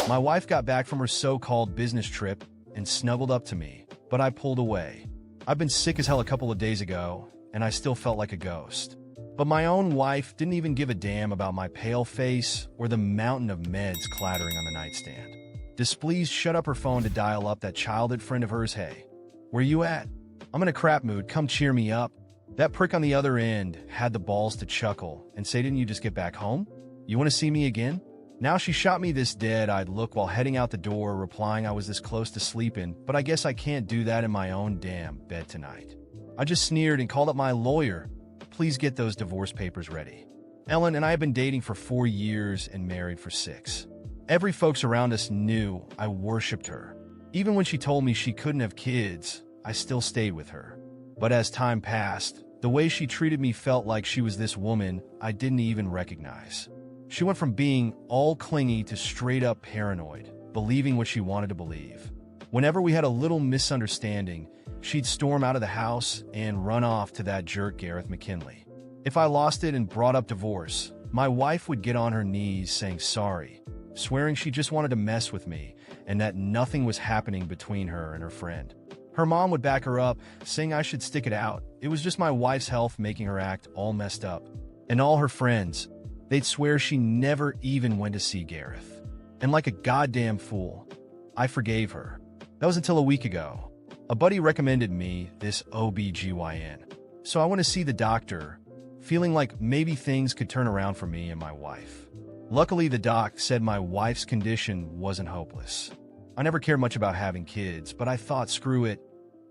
My wife got back from her so-called business trip and snuggled up to me, but I pulled away. I've been sick as hell a couple of days ago, and I still felt like a ghost. But my own wife didn't even give a damn about my pale face or the mountain of meds clattering on the nightstand. Displeased, shut up her phone to dial up that childhood friend of hers. Hey, where you at? I'm in a crap mood, come cheer me up. That prick on the other end had the balls to chuckle and say, didn't you just get back home? You want to see me again? Now she shot me this dead-eyed look while heading out the door, replying I was this close to sleeping, but I guess I can't do that in my own damn bed tonight. I just sneered and called up my lawyer. Please get those divorce papers ready. Ellen and I have been dating for 4 years and married for 6. Every folks around us knew I worshipped her. Even when she told me she couldn't have kids, I still stayed with her. But as time passed, the way she treated me felt like she was this woman I didn't even recognize. She went from being all clingy to straight-up paranoid, believing what she wanted to believe. Whenever we had a little misunderstanding, she'd storm out of the house and run off to that jerk Gareth McKinley. If I lost it and brought up divorce, my wife would get on her knees saying sorry, swearing she just wanted to mess with me and that nothing was happening between her and her friend. Her mom would back her up, saying I should stick it out. It was just my wife's health making her act all messed up. And all her friends, they'd swear she never even went to see Gareth. And like a goddamn fool, I forgave her. That was until a week ago. A buddy recommended me this OBGYN. So I went to see the doctor, feeling like maybe things could turn around for me and my wife. Luckily, the doc said my wife's condition wasn't hopeless. I never cared much about having kids, but I thought, screw it,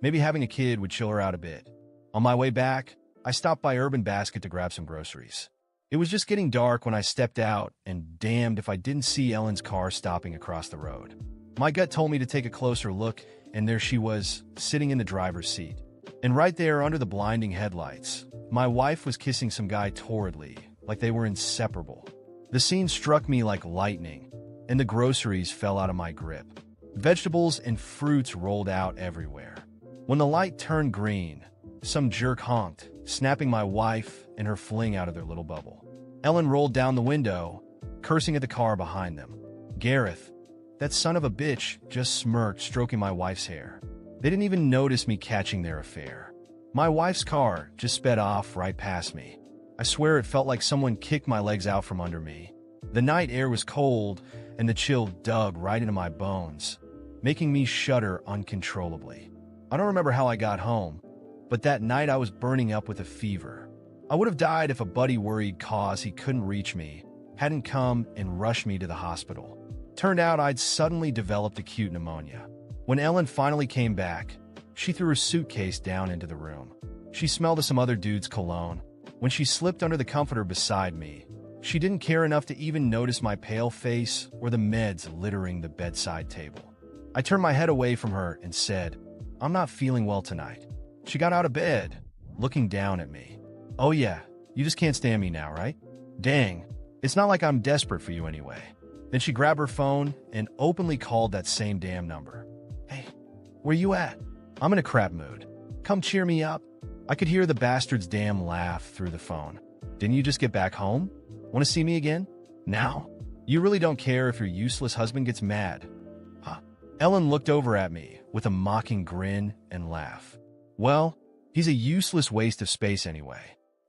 maybe having a kid would chill her out a bit. On my way back, I stopped by Urban Basket to grab some groceries. It was just getting dark when I stepped out, and damned if I didn't see Ellen's car stopping across the road. My gut told me to take a closer look, and there she was, sitting in the driver's seat. And right there, under the blinding headlights, my wife was kissing some guy torridly, like they were inseparable. The scene struck me like lightning, and the groceries fell out of my grip. Vegetables and fruits rolled out everywhere. When the light turned green, some jerk honked, snapping my wife and her fling out of their little bubble. Ellen rolled down the window, cursing at the car behind them. Gareth, that son of a bitch, just smirked, stroking my wife's hair. They didn't even notice me catching their affair. My wife's car just sped off right past me. I swear it felt like someone kicked my legs out from under me. The night air was cold, and the chill dug right into my bones, making me shudder uncontrollably. I don't remember how I got home, but that night I was burning up with a fever. I would have died if a buddy worried cause he couldn't reach me hadn't come and rushed me to the hospital. Turned out I'd suddenly developed acute pneumonia. When Ellen finally came back, she threw her suitcase down into the room. She smelled of some other dude's cologne. When she slipped under the comforter beside me, she didn't care enough to even notice my pale face or the meds littering the bedside table. I turned my head away from her and said, I'm not feeling well tonight. She got out of bed, looking down at me. Oh yeah, you just can't stand me now, right? Dang, it's not like I'm desperate for you anyway. Then she grabbed her phone and openly called that same damn number. Hey, where you at? I'm in a crap mood. Come cheer me up. I could hear the bastard's damn laugh through the phone. Didn't you just get back home? Want to see me again? Now? You really don't care if your useless husband gets mad? Huh? Ellen looked over at me with a mocking grin and laugh. Well, he's a useless waste of space anyway.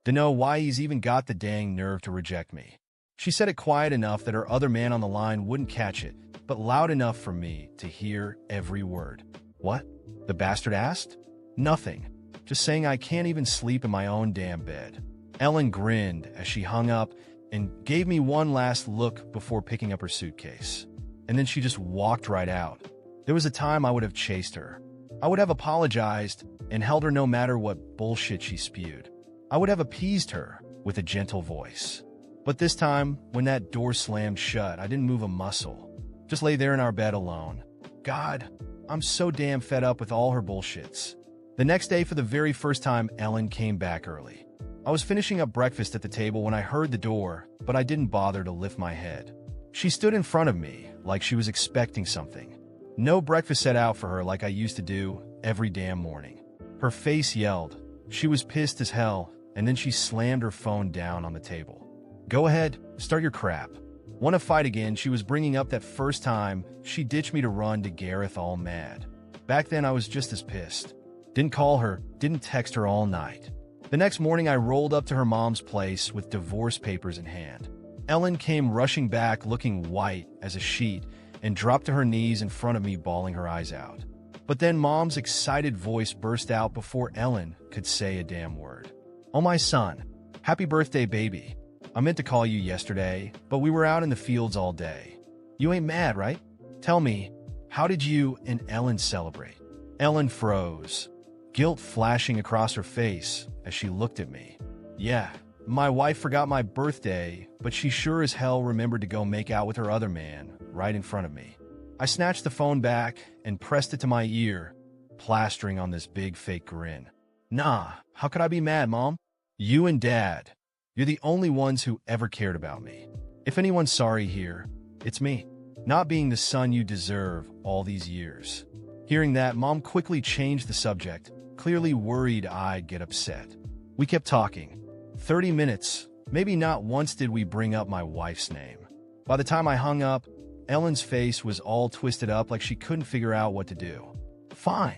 Dunno why he's even got the dang nerve to reject me. She said it quiet enough that her other man on the line wouldn't catch it, but loud enough for me to hear every word. What? The bastard asked? Nothing. Just saying I can't even sleep in my own damn bed. Ellen grinned as she hung up and gave me one last look before picking up her suitcase. And then she just walked right out. There was a time I would have chased her. I would have apologized and held her no matter what bullshit she spewed. I would have appeased her with a gentle voice. But this time, when that door slammed shut, I didn't move a muscle. Just lay there in our bed alone. God, I'm so damn fed up with all her bullshits. The next day, for the very first time, Ellen came back early. I was finishing up breakfast at the table when I heard the door, but I didn't bother to lift my head. She stood in front of me like she was expecting something. No breakfast set out for her like I used to do every damn morning. Her face yelled. She was pissed as hell, and then she slammed her phone down on the table. Go ahead, start your crap. Want to fight again? She was bringing up that first time she ditched me to run to Gareth all mad. Back then, I was just as pissed. Didn't call her, didn't text her all night. The next morning, I rolled up to her mom's place with divorce papers in hand. Ellen came rushing back looking white as a sheet and dropped to her knees in front of me, bawling her eyes out. But then Mom's excited voice burst out before Ellen could say a damn word. "Oh, my son. Happy birthday, baby. I meant to call you yesterday, but we were out in the fields all day. You ain't mad, right? Tell me, how did you and Ellen celebrate?" Ellen froze, guilt flashing across her face as she looked at me. Yeah, my wife forgot my birthday, but she sure as hell remembered to go make out with her other man right in front of me. I snatched the phone back and pressed it to my ear, plastering on this big fake grin. Nah, how could I be mad, Mom? You and Dad. You're the only ones who ever cared about me. If anyone's sorry here, it's me, not being the son you deserve all these years. Hearing that, Mom quickly changed the subject, clearly worried I'd get upset. We kept talking. 30 minutes, maybe not once did we bring up my wife's name. By the time I hung up, Ellen's face was all twisted up like she couldn't figure out what to do. Fine.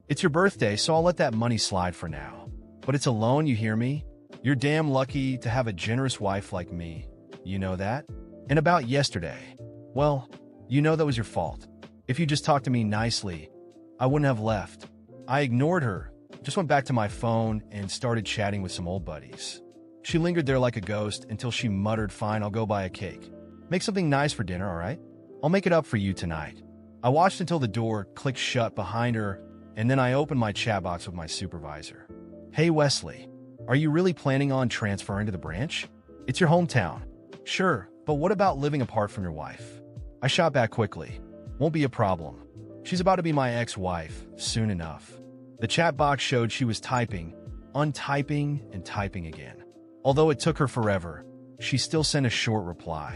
It's your birthday, so I'll let that money slide for now. But it's a loan, you hear me? You're damn lucky to have a generous wife like me. You know that? And about yesterday, well, you know that was your fault. If you just talked to me nicely, I wouldn't have left. I ignored her, just went back to my phone and started chatting with some old buddies. She lingered there like a ghost until she muttered, "Fine, I'll go buy a cake. Make something nice for dinner, all right? I'll make it up for you tonight." I watched until the door clicked shut behind her, and then I opened my chat box with my supervisor. "Hey, Wesley, are you really planning on transferring to the branch? It's your hometown." "Sure, but what about living apart from your wife?" I shot back quickly. "Won't be a problem. She's about to be my ex-wife soon enough." The chat box showed she was typing, untyping, and typing again. Although it took her forever, she still sent a short reply.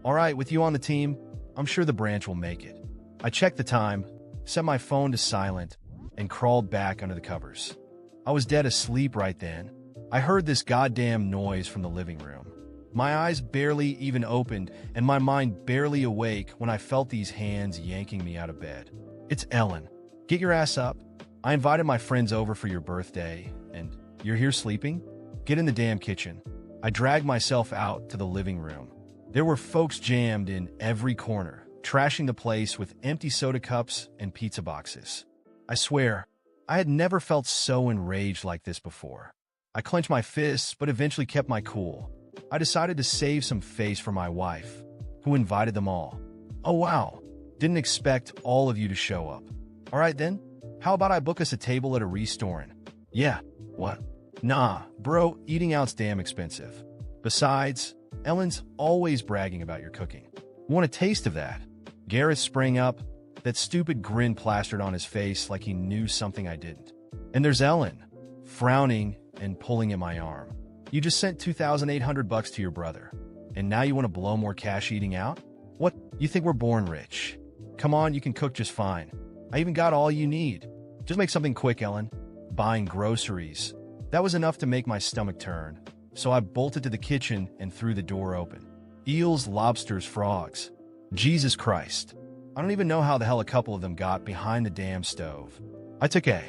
"All right, with you on the team, I'm sure the branch will make it." I checked the time, set my phone to silent, and crawled back under the covers. I was dead asleep right then. I heard this goddamn noise from the living room. My eyes barely even opened, and my mind barely awake when I felt these hands yanking me out of bed. "It's Ellen. Get your ass up. I invited my friends over for your birthday, and you're here sleeping? Get in the damn kitchen." I dragged myself out to the living room. There were folks jammed in every corner, trashing the place with empty soda cups and pizza boxes. I swear, I had never felt so enraged like this before. I clenched my fists, but eventually kept my cool. I decided to save some face for my wife, who invited them all. "Oh wow, didn't expect all of you to show up. All right then, how about I book us a table at a restaurant?" "Yeah, what?" "Nah, bro, eating out's damn expensive. Besides, Ellen's always bragging about your cooking. Want a taste of that?" Gareth sprang up, that stupid grin plastered on his face like he knew something I didn't. And there's Ellen, frowning and pulling at my arm. "You just sent $2,800 to your brother, and now you want to blow more cash eating out? What, you think we're born rich? Come on, you can cook just fine. I even got all you need. Just make something quick, Ellen." Buying groceries. That was enough to make my stomach turn, so I bolted to the kitchen and threw the door open. Eels, lobsters, frogs. Jesus Christ. I don't even know how the hell a couple of them got behind the damn stove. I took a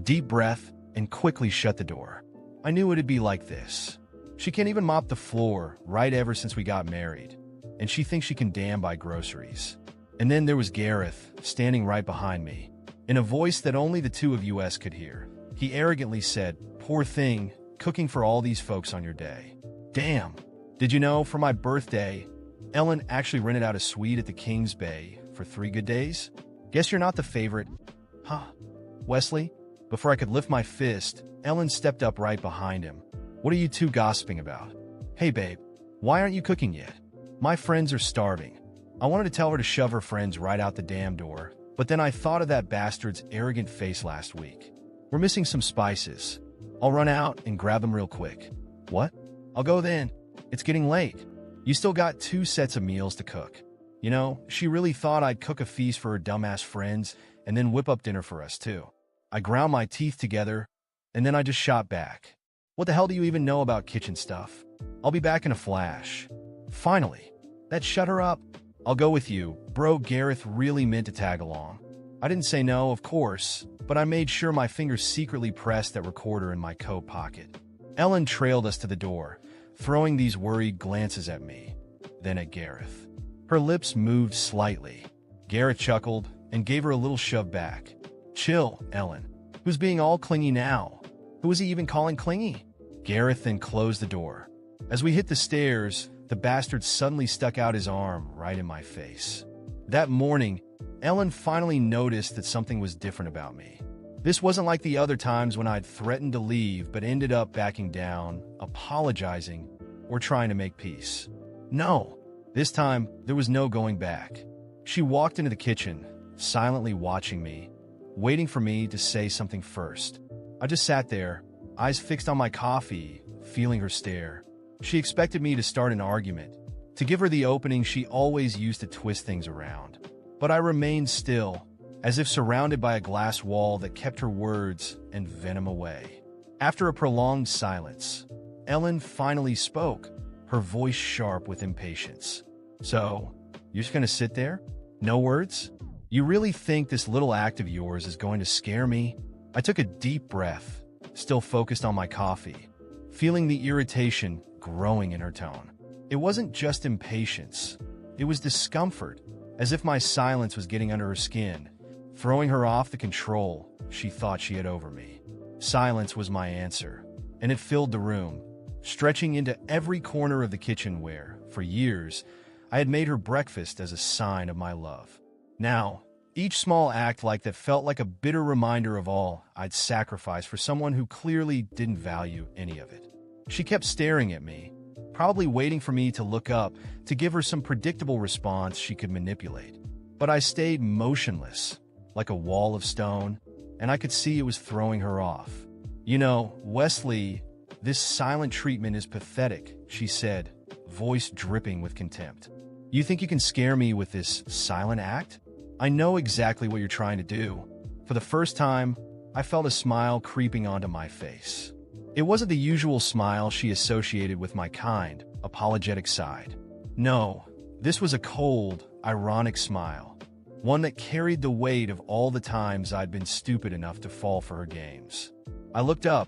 deep breath and quickly shut the door. I knew it'd be like this. She can't even mop the floor right ever since we got married, and she thinks she can damn buy groceries. And then there was Gareth, standing right behind me. In a voice that only the two of us could hear, he arrogantly said, "Poor thing, cooking for all these folks on your day. Damn. Did you know, for my birthday, Ellen actually rented out a suite at the Kings Bay for 3 good days? Guess you're not the favorite, huh, Wesley?" Before I could lift my fist, Ellen stepped up right behind him. "What are you two gossiping about?" "Hey babe, why aren't you cooking yet? My friends are starving." I wanted to tell her to shove her friends right out the damn door, but then I thought of that bastard's arrogant face last week. "We're missing some spices. I'll run out and grab them real quick." "What? I'll go then. It's getting late. You still got 2 sets of meals to cook." You know, she really thought I'd cook a feast for her dumbass friends and then whip up dinner for us too. I ground my teeth together, and then I just shot back. "What the hell do you even know about kitchen stuff? I'll be back in a flash." Finally, that shut her up. I'll go with you, bro. Gareth really meant to tag along. I didn't say no, of course, but I made sure my fingers secretly pressed that recorder in my coat pocket. Ellen trailed us to the door, throwing these worried glances at me, then at Gareth. Her lips moved slightly. Gareth chuckled and gave her a little shove back. Chill, Ellen. Who's being all clingy now? Who was he even calling clingy? Gareth then closed the door. As we hit the stairs, the bastard suddenly stuck out his arm right in my face. That morning, Ellen finally noticed that something was different about me. This wasn't like the other times when I'd threatened to leave but ended up backing down, apologizing, or trying to make peace. No, this time there was no going back. She walked into the kitchen, silently watching me, waiting for me to say something first. I just sat there, eyes fixed on my coffee, feeling her stare. She expected me to start an argument, to give her the opening she always used to twist things around. But I remained still, as if surrounded by a glass wall that kept her words and venom away. After a prolonged silence, Ellen finally spoke, her voice sharp with impatience. So, you're just gonna sit there? No words? You really think this little act of yours is going to scare me? I took a deep breath, still focused on my coffee, feeling the irritation growing in her tone. It wasn't just impatience. It was discomfort, as if my silence was getting under her skin, throwing her off the control she thought she had over me. Silence was my answer, and it filled the room, stretching into every corner of the kitchen where, for years, I had made her breakfast as a sign of my love. Now, each small act like that felt like a bitter reminder of all I'd sacrificed for someone who clearly didn't value any of it. She kept staring at me, probably waiting for me to look up to give her some predictable response she could manipulate. But I stayed motionless, like a wall of stone, and I could see it was throwing her off. You know, Wesley, this silent treatment is pathetic, she said, voice dripping with contempt. You think you can scare me with this silent act? I know exactly what you're trying to do. For the first time, I felt a smile creeping onto my face. It wasn't the usual smile she associated with my kind, apologetic side. No, this was a cold, ironic smile, one that carried the weight of all the times I'd been stupid enough to fall for her games. I looked up,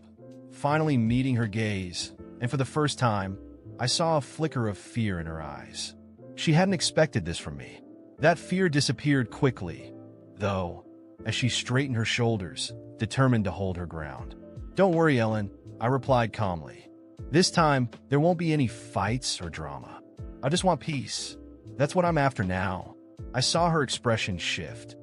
finally meeting her gaze, and for the first time, I saw a flicker of fear in her eyes. She hadn't expected this from me. That fear disappeared quickly, though, as she straightened her shoulders, determined to hold her ground. Don't worry, Ellen, I replied calmly. This time, there won't be any fights or drama. I just want peace. That's what I'm after now. I saw her expression shift,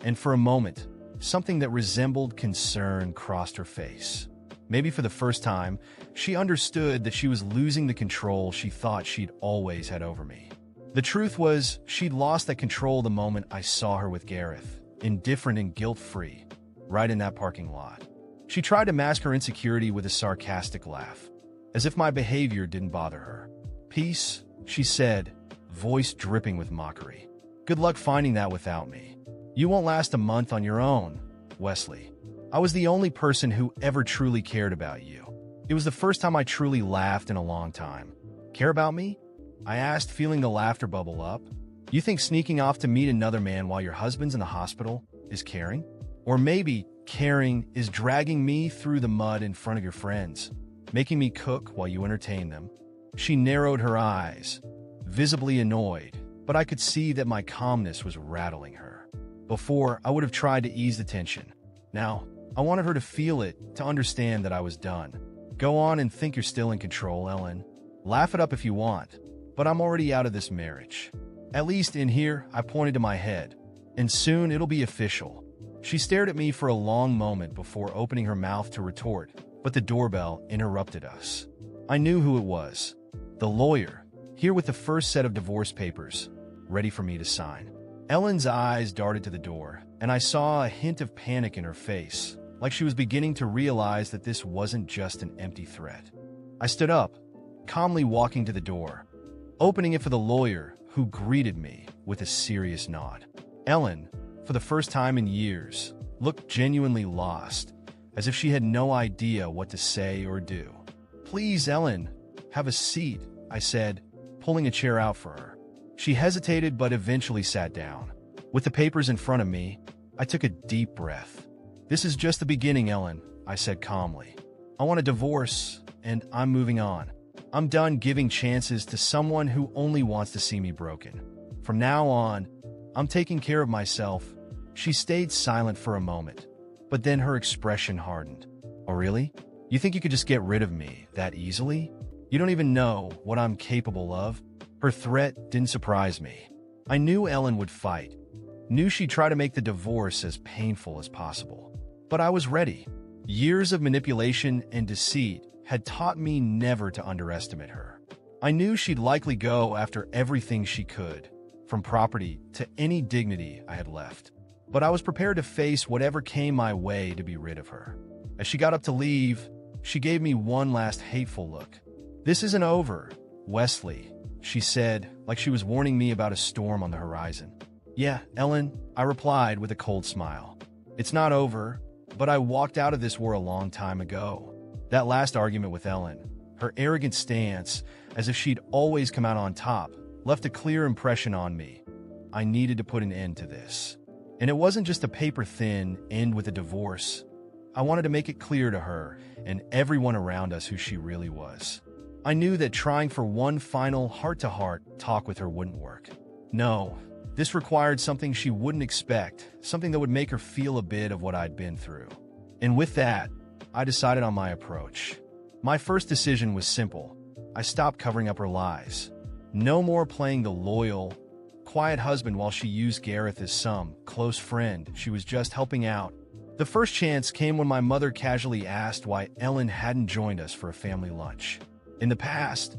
and for a moment, something that resembled concern crossed her face. Maybe for the first time, she understood that she was losing the control she thought she'd always had over me. The truth was, she'd lost that control the moment I saw her with Gareth, indifferent and guilt-free, right in that parking lot. She tried to mask her insecurity with a sarcastic laugh, as if my behavior didn't bother her. Peace, she said, voice dripping with mockery. Good luck finding that without me. You won't last a month on your own, Wesley. I was the only person who ever truly cared about you. It was the first time I truly laughed in a long time. Care about me? I asked, feeling the laughter bubble up. You think sneaking off to meet another man while your husband's in the hospital is caring? Or maybe caring is dragging me through the mud in front of your friends, making me cook while you entertain them? She narrowed her eyes, visibly annoyed, but I could see that my calmness was rattling her. Before, I would have tried to ease the tension. Now, I wanted her to feel it, to understand that I was done. Go on and think you're still in control, Ellen. Laugh it up if you want, but I'm already out of this marriage. At least in here, I pointed to my head, and soon it'll be official. She stared at me for a long moment before opening her mouth to retort, but the doorbell interrupted us. I knew who it was. The lawyer, here with the first set of divorce papers, ready for me to sign. Ellen's eyes darted to the door, and I saw a hint of panic in her face, like she was beginning to realize that this wasn't just an empty threat. I stood up, calmly walking to the door, opening it for the lawyer, who greeted me with a serious nod. Ellen, for the first time in years, looked genuinely lost, as if she had no idea what to say or do. Please, Ellen, have a seat, I said, pulling a chair out for her. She hesitated but eventually sat down. With the papers in front of me, I took a deep breath. "This is just the beginning, Ellen," I said calmly. "I want a divorce, and I'm moving on. I'm done giving chances to someone who only wants to see me broken. From now on, I'm taking care of myself." She stayed silent for a moment, but then her expression hardened. "Oh, really? You think you could just get rid of me that easily? You don't even know what I'm capable of?" Her threat didn't surprise me. I knew Ellen would fight, knew she'd try to make the divorce as painful as possible. But I was ready. Years of manipulation and deceit had taught me never to underestimate her. I knew she'd likely go after everything she could, from property to any dignity I had left. But I was prepared to face whatever came my way to be rid of her. As she got up to leave, she gave me one last hateful look. "This isn't over, Wesley," she said, like she was warning me about a storm on the horizon. "Yeah, Ellen," I replied with a cold smile. "It's not over, but I walked out of this war a long time ago." That last argument with Ellen, her arrogant stance, as if she'd always come out on top, left a clear impression on me. I needed to put an end to this. And it wasn't just a paper-thin end with a divorce. I wanted to make it clear to her and everyone around us who she really was. I knew that trying for one final heart-to-heart talk with her wouldn't work. No, this required something she wouldn't expect, something that would make her feel a bit of what I'd been through. And with that, I decided on my approach. My first decision was simple. I stopped covering up her lies. No more playing the loyal, quiet husband while she used Gareth as some close friend she was just helping out. The first chance came when my mother casually asked why Ellen hadn't joined us for a family lunch. In the past,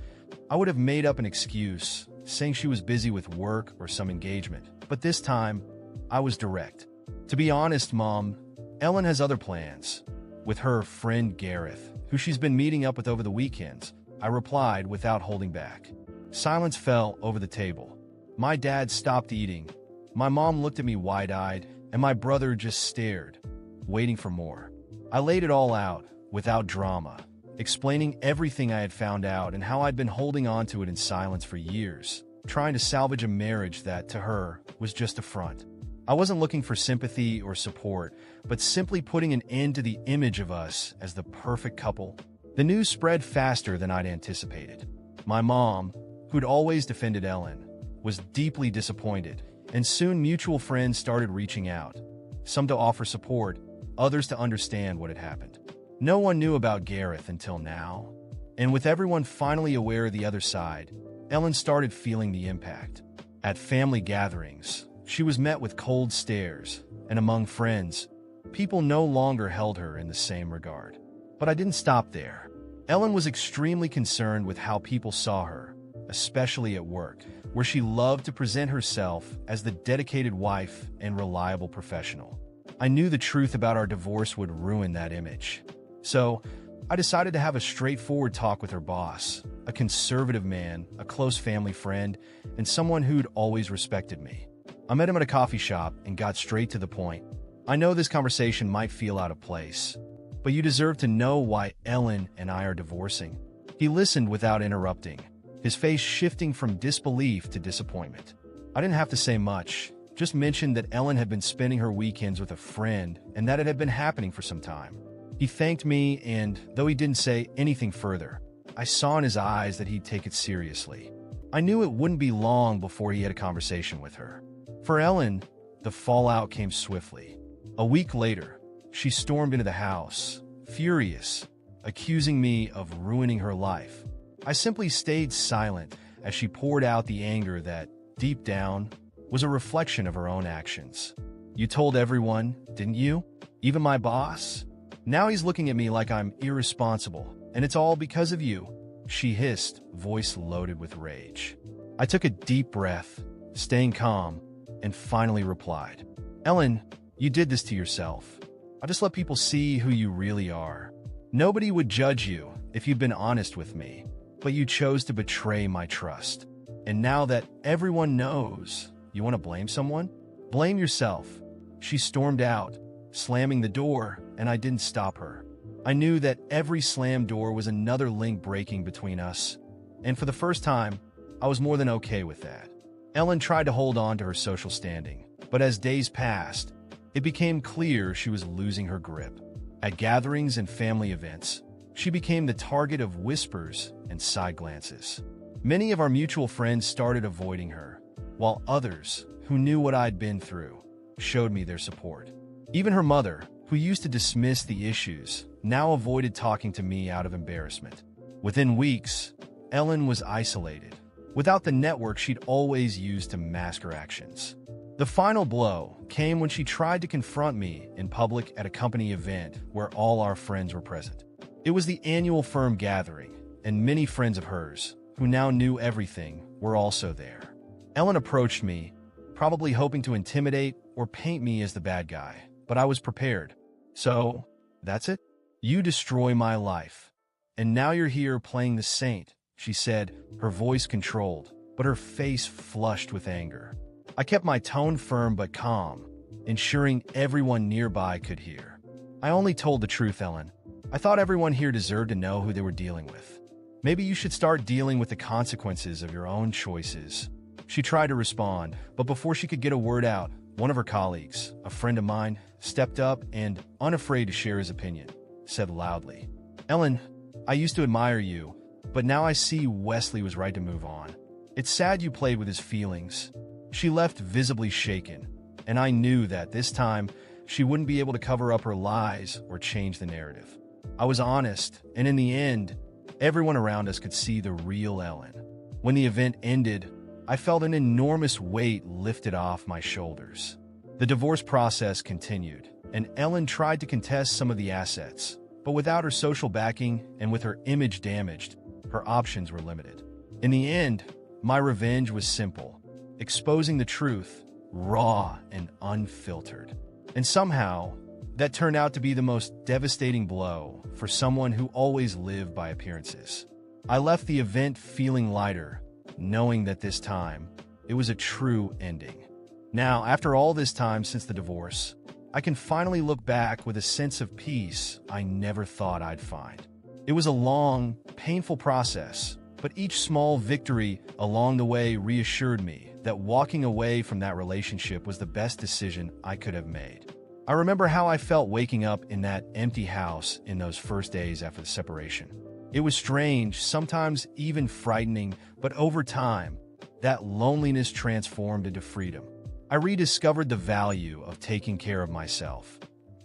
I would have made up an excuse, saying she was busy with work or some engagement. But this time, I was direct. "To be honest, Mom, Ellen has other plans. With her friend Gareth, who she's been meeting up with over the weekends," I replied without holding back. Silence fell over the table. My dad stopped eating. My mom looked at me wide-eyed, and my brother just stared, waiting for more. I laid it all out, without drama, explaining everything I had found out and how I'd been holding on to it in silence for years, trying to salvage a marriage that, to her, was just a front. I wasn't looking for sympathy or support, but simply putting an end to the image of us as the perfect couple. The news spread faster than I'd anticipated. My mom, who'd always defended Ellen, was deeply disappointed, and soon mutual friends started reaching out, some to offer support, others to understand what had happened. No one knew about Gareth until now, and with everyone finally aware of the other side, Ellen started feeling the impact. At family gatherings, she was met with cold stares, and among friends, people no longer held her in the same regard. But I didn't stop there. Ellen was extremely concerned with how people saw her, especially at work, where she loved to present herself as the dedicated wife and reliable professional. I knew the truth about our divorce would ruin that image. So, I decided to have a straightforward talk with her boss, a conservative man, a close family friend, and someone who'd always respected me. I met him at a coffee shop and got straight to the point. "I know this conversation might feel out of place, but you deserve to know why Ellen and I are divorcing." He listened without interrupting, his face shifting from disbelief to disappointment. I didn't have to say much, just mentioned that Ellen had been spending her weekends with a friend and that it had been happening for some time. He thanked me, and though he didn't say anything further, I saw in his eyes that he'd take it seriously. I knew it wouldn't be long before he had a conversation with her. For Ellen, the fallout came swiftly. A week later, she stormed into the house, furious, accusing me of ruining her life. I simply stayed silent as she poured out the anger that, deep down, was a reflection of her own actions. "You told everyone, didn't you? Even my boss? Now he's looking at me like I'm irresponsible, and it's all because of you," she hissed, voice loaded with rage. I took a deep breath, staying calm, and finally replied, "Ellen, you did this to yourself. I just let people see who you really are. Nobody would judge you if you'd been honest with me, but you chose to betray my trust. And now that everyone knows, you want to blame someone? Blame yourself." She stormed out, slamming the door, and I didn't stop her. I knew that every slammed door was another link breaking between us, and for the first time, I was more than okay with that. Ellen tried to hold on to her social standing, but as days passed, it became clear she was losing her grip. At gatherings and family events, she became the target of whispers and side glances. Many of our mutual friends started avoiding her, while others, who knew what I'd been through, showed me their support. Even her mother, who used to dismiss the issues, now avoided talking to me out of embarrassment. Within weeks, Ellen was isolated, without the network she'd always used to mask her actions. The final blow came when she tried to confront me in public at a company event where all our friends were present. It was the annual firm gathering, and many friends of hers, who now knew everything, were also there. Ellen approached me, probably hoping to intimidate or paint me as the bad guy, but I was prepared. "So, that's it? You destroy my life. And now you're here playing the saint," she said, her voice controlled, but her face flushed with anger. I kept my tone firm but calm, ensuring everyone nearby could hear. "I only told the truth, Ellen. I thought everyone here deserved to know who they were dealing with. Maybe you should start dealing with the consequences of your own choices." She tried to respond, but before she could get a word out, one of her colleagues, a friend of mine, stepped up and, unafraid to share his opinion, said loudly, "Ellen, I used to admire you, but now I see Wesley was right to move on. It's sad you played with his feelings." She left visibly shaken, and I knew that this time she wouldn't be able to cover up her lies or change the narrative. I was honest, and in the end, everyone around us could see the real Ellen. When the event ended, I felt an enormous weight lifted off my shoulders. The divorce process continued, and Ellen tried to contest some of the assets, but without her social backing and with her image damaged, her options were limited. In the end, my revenge was simple: exposing the truth, raw and unfiltered. And somehow, that turned out to be the most devastating blow for someone who always lived by appearances. I left the event feeling lighter, knowing that this time, it was a true ending. Now, after all this time since the divorce, I can finally look back with a sense of peace I never thought I'd find. It was a long, painful process, but each small victory along the way reassured me that walking away from that relationship was the best decision I could have made. I remember how I felt waking up in that empty house in those first days after the separation. It was strange, sometimes even frightening, but over time, that loneliness transformed into freedom. I rediscovered the value of taking care of myself,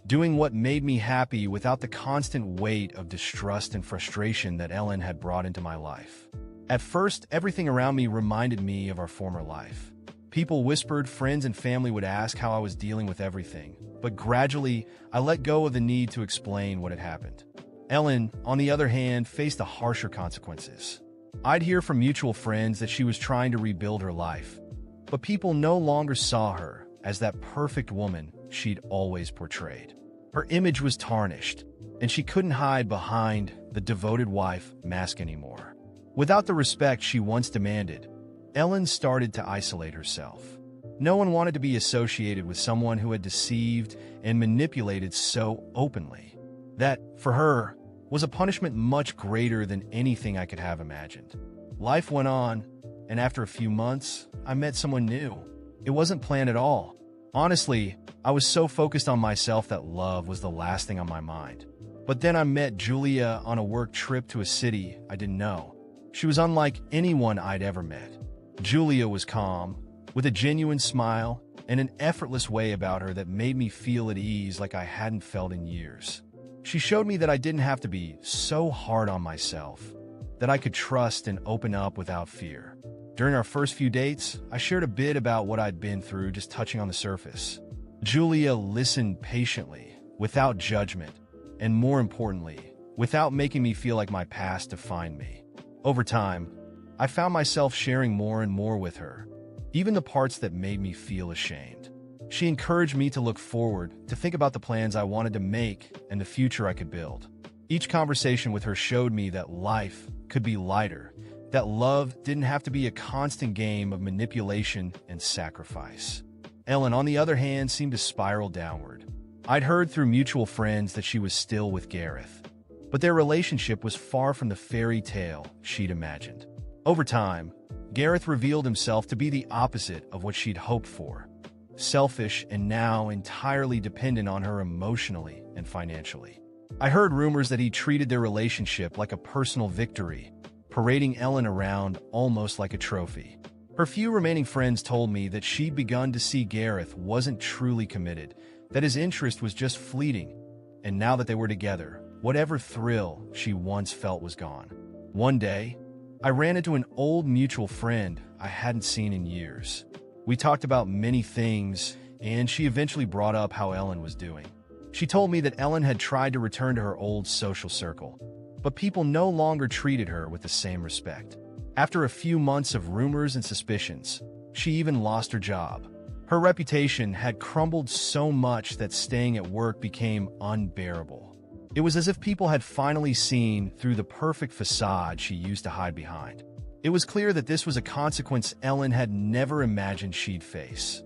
doing what made me happy without the constant weight of distrust and frustration that Ellen had brought into my life. At first, everything around me reminded me of our former life. People whispered, friends and family would ask how I was dealing with everything, but gradually, I let go of the need to explain what had happened. Ellen, on the other hand, faced the harsher consequences. I'd hear from mutual friends that she was trying to rebuild her life, but people no longer saw her as that perfect woman she'd always portrayed. Her image was tarnished, and she couldn't hide behind the devoted wife mask anymore. Without the respect she once demanded, Ellen started to isolate herself. No one wanted to be associated with someone who had deceived and manipulated so openly. That, for her, was a punishment much greater than anything I could have imagined. Life went on, and after a few months, I met someone new. It wasn't planned at all. Honestly, I was so focused on myself that love was the last thing on my mind. But then I met Julia on a work trip to a city I didn't know. She was unlike anyone I'd ever met. Julia was calm, with a genuine smile and an effortless way about her that made me feel at ease like I hadn't felt in years. She showed me that I didn't have to be so hard on myself, that I could trust and open up without fear. During our first few dates, I shared a bit about what I'd been through, just touching on the surface. Julia listened patiently, without judgment, and more importantly, without making me feel like my past defined me. Over time, I found myself sharing more and more with her, even the parts that made me feel ashamed. She encouraged me to look forward, to think about the plans I wanted to make and the future I could build. Each conversation with her showed me that life could be lighter, that love didn't have to be a constant game of manipulation and sacrifice. Ellen, on the other hand, seemed to spiral downward. I'd heard through mutual friends that she was still with Gareth, but their relationship was far from the fairy tale she'd imagined. Over time, Gareth revealed himself to be the opposite of what she'd hoped for. Selfish and now entirely dependent on her emotionally and financially. I heard rumors that he treated their relationship like a personal victory, parading Ellen around almost like a trophy. Her few remaining friends told me that she'd begun to see Gareth wasn't truly committed, that his interest was just fleeting, and now that they were together, whatever thrill she once felt was gone. One day, I ran into an old mutual friend I hadn't seen in years. We talked about many things, and she eventually brought up how Ellen was doing. She told me that Ellen had tried to return to her old social circle, but people no longer treated her with the same respect. After a few months of rumors and suspicions, she even lost her job. Her reputation had crumbled so much that staying at work became unbearable. It was as if people had finally seen through the perfect facade she used to hide behind. It was clear that this was a consequence Ellen had never imagined she'd face.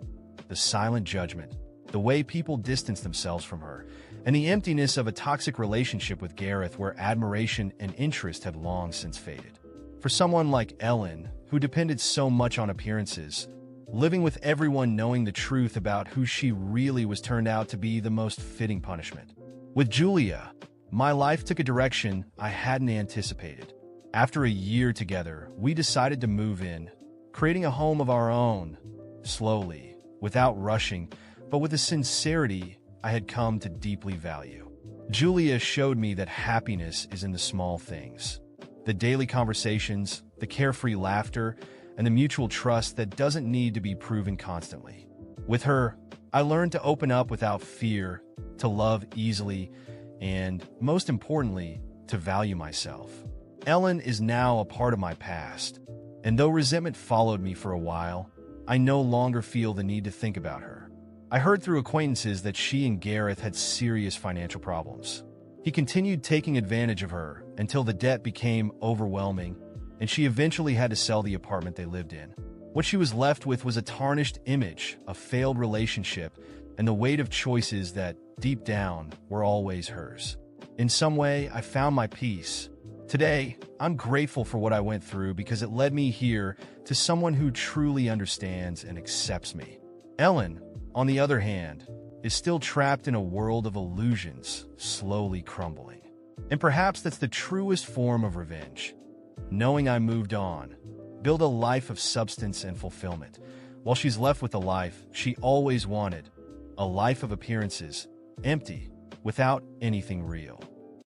The silent judgment, the way people distanced themselves from her, and the emptiness of a toxic relationship with Gareth where admiration and interest had long since faded. For someone like Ellen, who depended so much on appearances, living with everyone knowing the truth about who she really was turned out to be the most fitting punishment. With Julia, my life took a direction I hadn't anticipated. After a year together, we decided to move in, creating a home of our own, slowly, without rushing, but with a sincerity I had come to deeply value. Julia showed me that happiness is in the small things. The daily conversations, the carefree laughter, and the mutual trust that doesn't need to be proven constantly. With her, I learned to open up without fear, to love easily, and, most importantly, to value myself. Ellen is now a part of my past, and though resentment followed me for a while, I no longer feel the need to think about her. I heard through acquaintances that she and Gareth had serious financial problems. He continued taking advantage of her until the debt became overwhelming, and she eventually had to sell the apartment they lived in. What she was left with was a tarnished image, a failed relationship, and the weight of choices that, deep down, were always hers. In some way, I found my peace. Today, I'm grateful for what I went through because it led me here to someone who truly understands and accepts me. Ellen, on the other hand, is still trapped in a world of illusions, slowly crumbling. And perhaps that's the truest form of revenge. Knowing I moved on, build a life of substance and fulfillment, while she's left with the life she always wanted, a life of appearances, empty, without anything real.